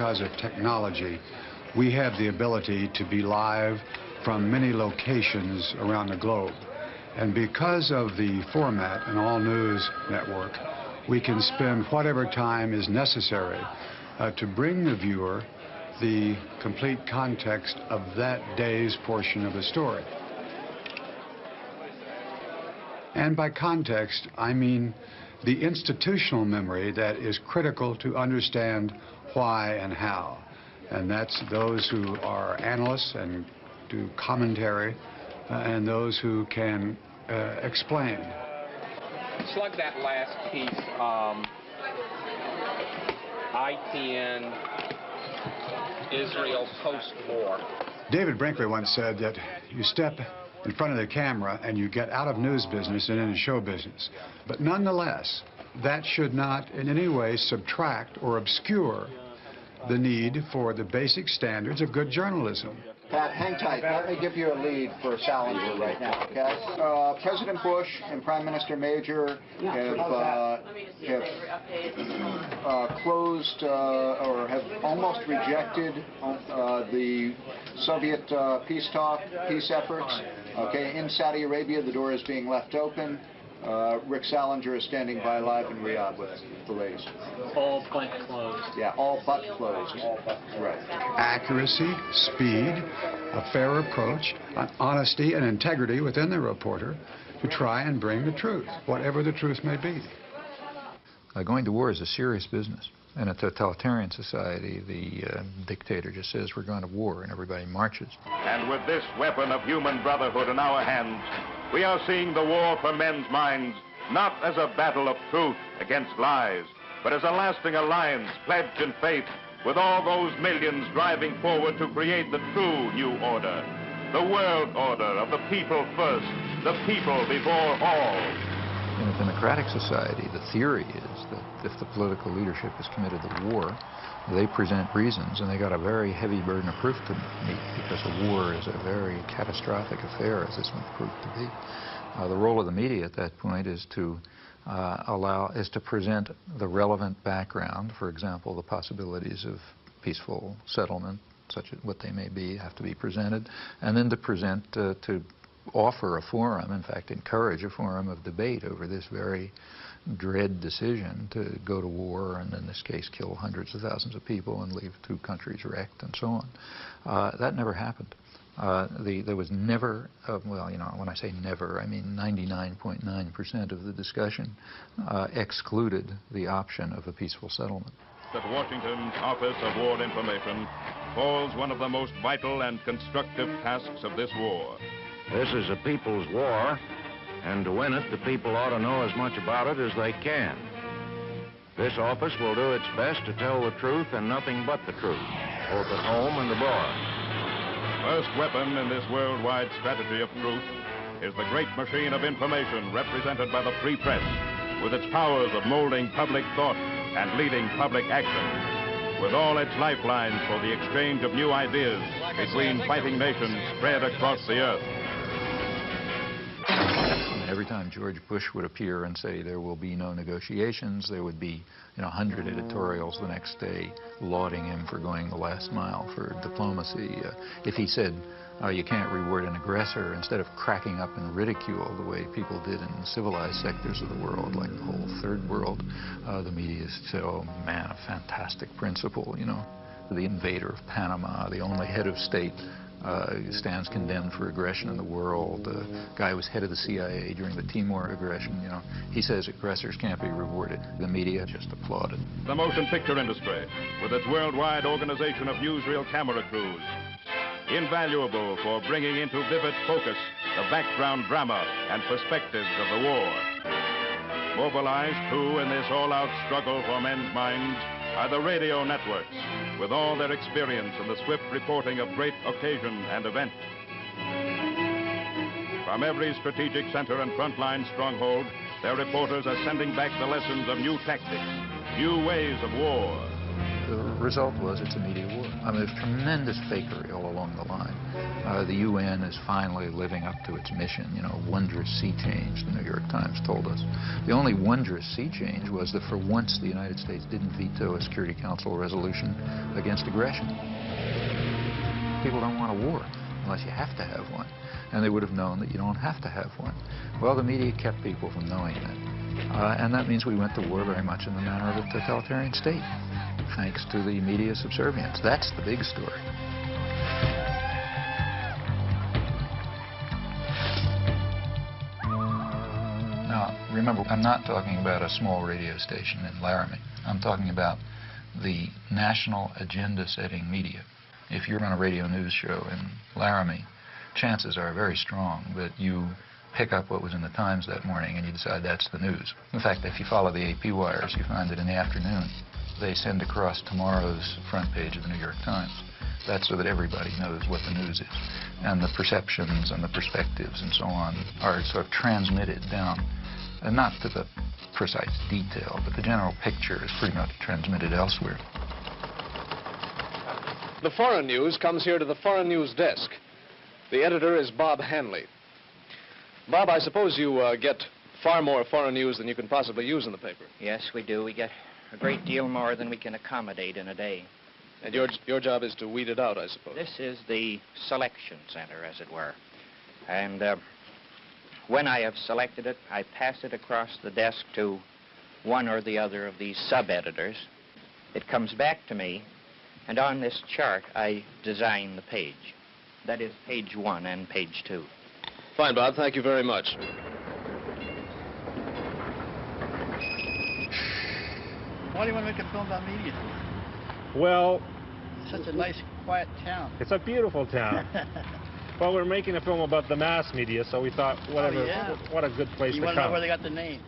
because of technology, we have the ability to be live from many locations around the globe. And because of the format, an all-news network, we can spend whatever time is necessary to bring the viewer the complete context of that day's portion of the story. And by context, I mean the institutional memory that is critical to understand why and how. And that's those who are analysts and do commentary, and those who can explain. Slug that last piece, IPN, Israel post-war. David Brinkley once said that you step in front of the camera and you get out of news business and into show business. But nonetheless, that should not in any way subtract or obscure the need for the basic standards of good journalism. Pat, hang tight. Let me give you a lead for Salinger right now, okay? President Bush and Prime Minister Major have closed or have almost rejected the Soviet peace efforts. Okay, in Saudi Arabia, the door is being left open. Rick Salinger is standing by live in Riyadh with the latest. All but closed. Yeah, all but closed. Right. Accuracy, speed, a fair approach, honesty and integrity within the reporter to try and bring the truth, whatever the truth may be. Going to war is a serious business. In a totalitarian society, the dictator just says we're going to war and everybody marches. And with this weapon of human brotherhood in our hands, we are seeing the war for men's minds not as a battle of truth against lies, but as a lasting alliance pledged in faith with all those millions driving forward to create the true new order, the world order of the people first, the people before all. In a democratic society, the theory is that if the political leadership is committed to war, they present reasons, and they got a very heavy burden of proof to meet, because a war is a very catastrophic affair, as this one proved to be. The role of the media at that point is to present the relevant background. For example, the possibilities of peaceful settlement, such as what they may be, have to be presented, and then to offer a forum, in fact, encourage a forum of debate over this very dread decision to go to war and, in this case, kill hundreds of thousands of people and leave 2 countries wrecked and so on. That never happened. There was never, well, you know, when I say never, I mean 99.9% of the discussion excluded the option of a peaceful settlement. At Washington's Office of War Information falls one of the most vital and constructive tasks of this war. This is a people's war, and to win it, the people ought to know as much about it as they can. This office will do its best to tell the truth and nothing but the truth, both at home and abroad. First weapon in this worldwide strategy of truth is the great machine of information represented by the free press, with its powers of molding public thought and leading public action, with all its lifelines for the exchange of new ideas between fighting nations spread across the earth. Every time George Bush would appear and say there will be no negotiations, there would be, 100 editorials the next day lauding him for going the last mile for diplomacy. If he said you can't reward an aggressor, instead of cracking up in ridicule the way people did in civilized sectors of the world, like the whole third world, the media said, oh man, a fantastic principle, The invader of Panama, the only head of state, stands condemned for aggression in the world. The guy was head of the CIA during the Timor aggression, He says aggressors can't be rewarded. The media just applauded. The motion picture industry, with its worldwide organization of newsreel camera crews, invaluable for bringing into vivid focus the background drama and perspectives of the war. Mobilized, too, in this all-out struggle for men's minds are the radio networks, with all their experience in the swift reporting of great occasion and event. From every strategic center and frontline stronghold, their reporters are sending back the lessons of new tactics, new ways of war, The result was it's a media war. I mean, there's tremendous fakery all along the line. The UN is finally living up to its mission, you know, wondrous sea change, the New York Times told us. The only wondrous sea change was that for once the United States didn't veto a Security Council resolution against aggression. People don't want a war unless you have to have one. And they would have known that you don't have to have one. Well, the media kept people from knowing that. And that means we went to war very much in the manner of a totalitarian state, thanks to the media subservience. That's the big story. Now, remember, I'm not talking about a small radio station in Laramie. I'm talking about the national agenda-setting media. If you're on a radio news show in Laramie, chances are very strong that you pick up what was in the Times that morning and you decide that's the news. In fact, if you follow the AP wires, you find that in the afternoon they send across tomorrow's front page of the New York Times. That's so that everybody knows what the news is. And the perceptions and the perspectives and so on are sort of transmitted down, and not to the precise detail, but the general picture is pretty much transmitted elsewhere. The foreign news comes here to the foreign news desk. The editor is Bob Hanley. Bob, I suppose you get far more foreign news than you can possibly use in the paper. Yes, we do. We get a great deal more than we can accommodate in a day. And your job is to weed it out, I suppose. This is the selection center, as it were. And when I have selected it, I pass it across the desk to one or the other of these sub-editors. It comes back to me, and on this chart, I design the page. That is page 1 and page 2. Fine, Bob. Thank you very much. Why do you want to make a film about media? Well, It's such a nice, quiet town. it's a beautiful town. Well, we're making a film about the mass media, so we thought, whatever, what a good place You to want to know come. where they got the name?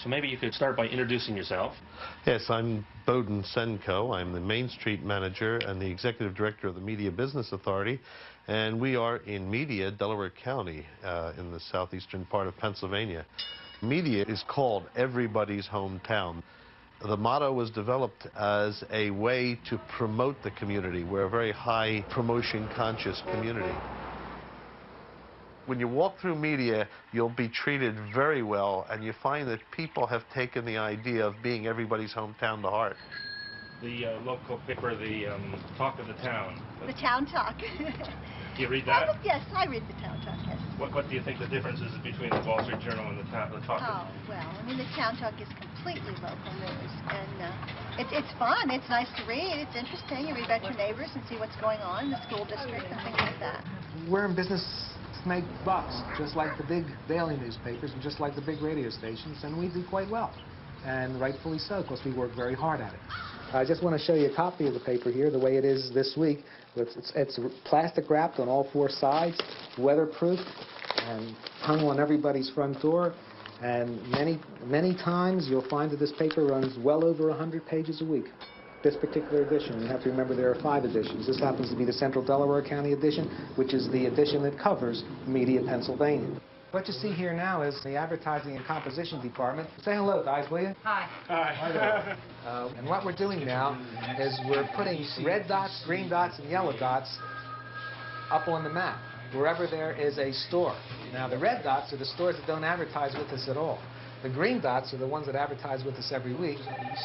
So maybe you could start by introducing yourself. Yes, I'm Bowden Senko. I'm the Main Street manager and the executive director of the Media Business Authority. And we are in Media, Delaware County, in the southeastern part of Pennsylvania. Media is called everybody's hometown. The motto was developed as a way to promote the community. We're a very high promotion-conscious community. When you walk through media, you'll be treated very well, and you find that people have taken the idea of being everybody's hometown to heart. The local paper, the Talk of the Town. The Town Talk. Do you read that? Yes, I read the Town Talk, yes. What do you think the difference is between the Wall Street Journal and the Talk? Oh, well, I mean, the Town Talk is completely local news, and it's fun. It's nice to read. It's interesting. You read about your neighbors and see what's going on in the school district and things like that. We're in business to make bucks, just like the big daily newspapers and just like the big radio stations, and we do quite well, and rightfully so, because we work very hard at it. I just want to show you a copy of the paper here, the way it is this week. It's plastic wrapped on all 4 sides, weatherproof, and hung on everybody's front door. And many times you'll find that this paper runs well over 100 pages a week. This particular edition, you have to remember there are 5 editions. This happens to be the Central Delaware County edition, which is the edition that covers Media, Pennsylvania. What you see here now is the advertising and composition department. Say hello, guys, will you? Hi. Hi there. And what we're doing now is we're putting red dots, green dots, and yellow dots up on the map, wherever there is a store. Now, the red dots are the stores that don't advertise with us at all. The green dots are the ones that advertise with us every week,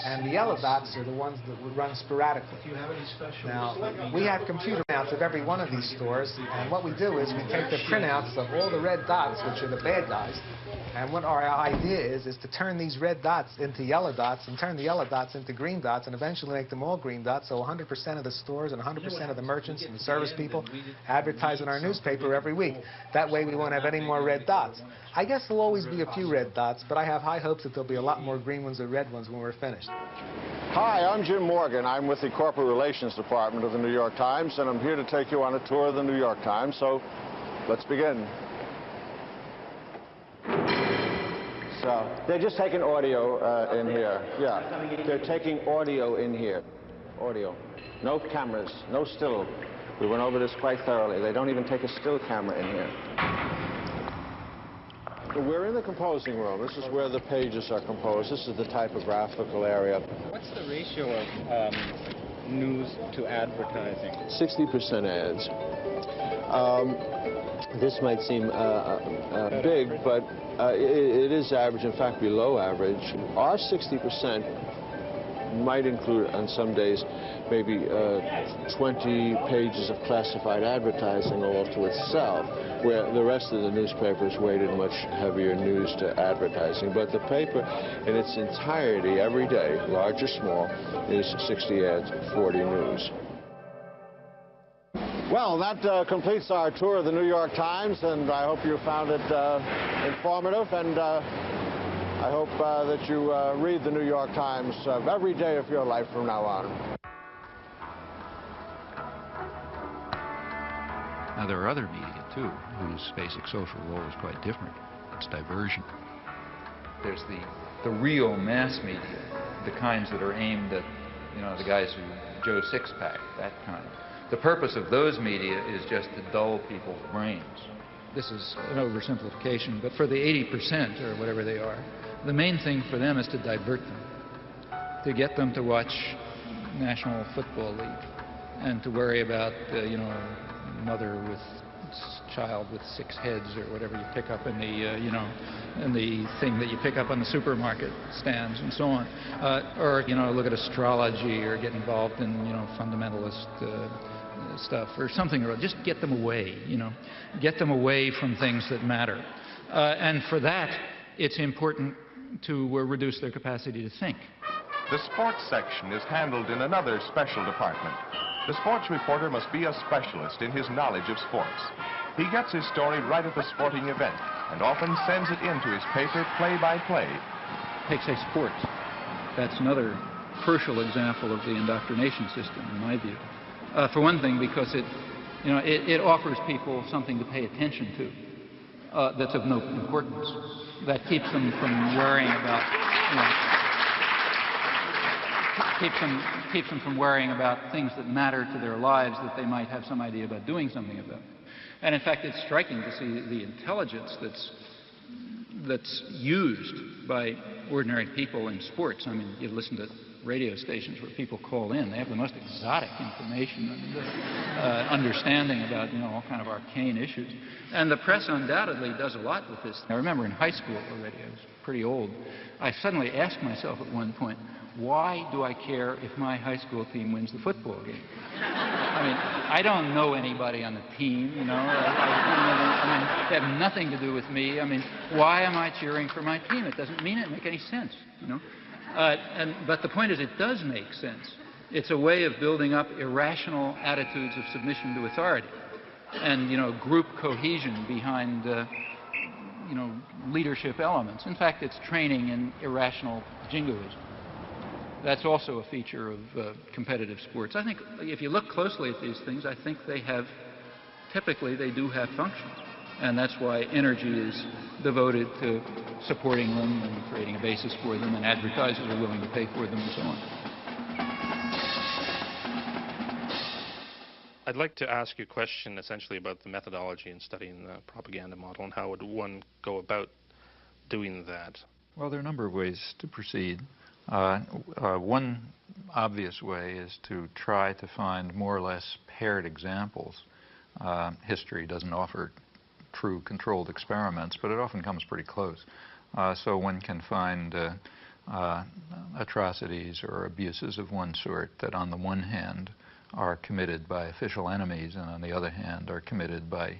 and the yellow dots are the ones that would run sporadically. Do you have any special? Now, we have computer printouts of every one of these stores, and what we do is we take the printouts of all the red dots, which are the bad guys, and what our idea is to turn these red dots into yellow dots, and turn the yellow dots into green dots, and eventually make them all green dots, so 100% of the stores and 100% of the merchants and the service people advertise in our newspaper every week. That way we won't have any more red dots. I guess there'll always be a few red dots, but I have high hopes that there'll be a lot more green ones or red ones when we're finished. Hi, I'm Jim Morgan. I'm with the Corporate Relations Department of the New York Times, and I'm here to take you on a tour of the New York Times, so let's begin. So, they're just taking audio in here. Yeah, they're taking audio in here. Audio. No cameras, no still. We went over this quite thoroughly. They don't even take a still camera in here. We're in the composing room. This is where the pages are composed. This is the typographical area. What's the ratio of news to advertising? 60% ads. This might seem big, but it is average, in fact, below average. Our 60% might include, on some days, maybe 20 pages of classified advertising all to itself, where the rest of the newspapers weighted much heavier news to advertising. But the paper in its entirety, every day, large or small, is 60 ads, 40 news. Well, that completes our tour of the New York Times, and I hope you found it informative, and I hope that you read the New York Times every day of your life from now on. Now, there are other media, too, whose basic social role is quite different. It's diversion. There's the real mass media, the kinds that are aimed at, you know, the guys who Joe Sixpack, that kind. The purpose of those media is just to dull people's brains. This is an oversimplification, but for the 80% or whatever they are, the main thing for them is to divert them, to get them to watch National Football League and to worry about, you know, mother with child with 6 heads or whatever you pick up in the, you know, in the thing that you pick up on the supermarket stands and so on. Or, you know, look at astrology or get involved in, you know, fundamentalist stuff or something, or just get them away, you know, get them away from things that matter. And for that, it's important to reduce their capacity to think. The sports section is handled in another special department. The sports reporter must be a specialist in his knowledge of sports. He gets his story right at the sporting event and often sends it into his paper play-by-play. Take, say, sports. That's another crucial example of the indoctrination system, in my view. For one thing, because it, you know, it offers people something to pay attention to that's of no importance, that keeps them from worrying about, you know, keeps them from worrying about things that matter to their lives that they might have some idea about doing something about. And in fact, it's striking to see the intelligence that's used by ordinary people in sports. I mean, you listen to radio stations where people call in. They have the most exotic information and understanding about, you know, all kind of arcane issues. And the press undoubtedly does a lot with this. I remember in high school already, I was pretty old, I suddenly asked myself at one point, why do I care if my high school team wins the football game? I mean, I don't know anybody on the team, you know. I mean, they have nothing to do with me. I mean, why am I cheering for my team? It doesn't make any sense, you know. But the point is, it does make sense. It's a way of building up irrational attitudes of submission to authority and, you know, group cohesion behind, you know, leadership elements. In fact, it's training in irrational jingoism. That's also a feature of competitive sports. I think if you look closely at these things, I think they have, typically they do have functions. And that's why energy is devoted to supporting them and creating a basis for them, and advertisers are willing to pay for them and so on. I'd like to ask you a question essentially about the methodology in studying the propaganda model and how would one go about doing that? Well, there are a number of ways to proceed. One obvious way is to try to find more or less paired examples. History doesn't offer true controlled experiments, but it often comes pretty close. So one can find atrocities or abuses of one sort that on the one hand are committed by official enemies and on the other hand are committed by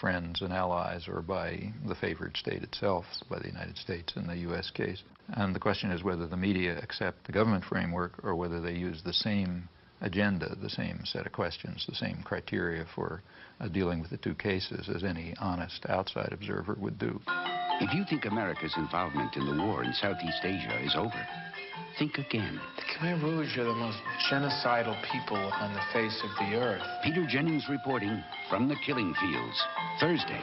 friends and allies or by the favored state itself, by the United States in the U.S. case. And the question is whether the media accept the government framework or whether they use the same agenda, the same set of questions, the same criteria for dealing with the two cases as any honest outside observer would do. If you think America's involvement in the war in Southeast Asia is over, think again. The Khmer Rouge are the most genocidal people on the face of the earth. Peter Jennings reporting from the killing fields, Thursday.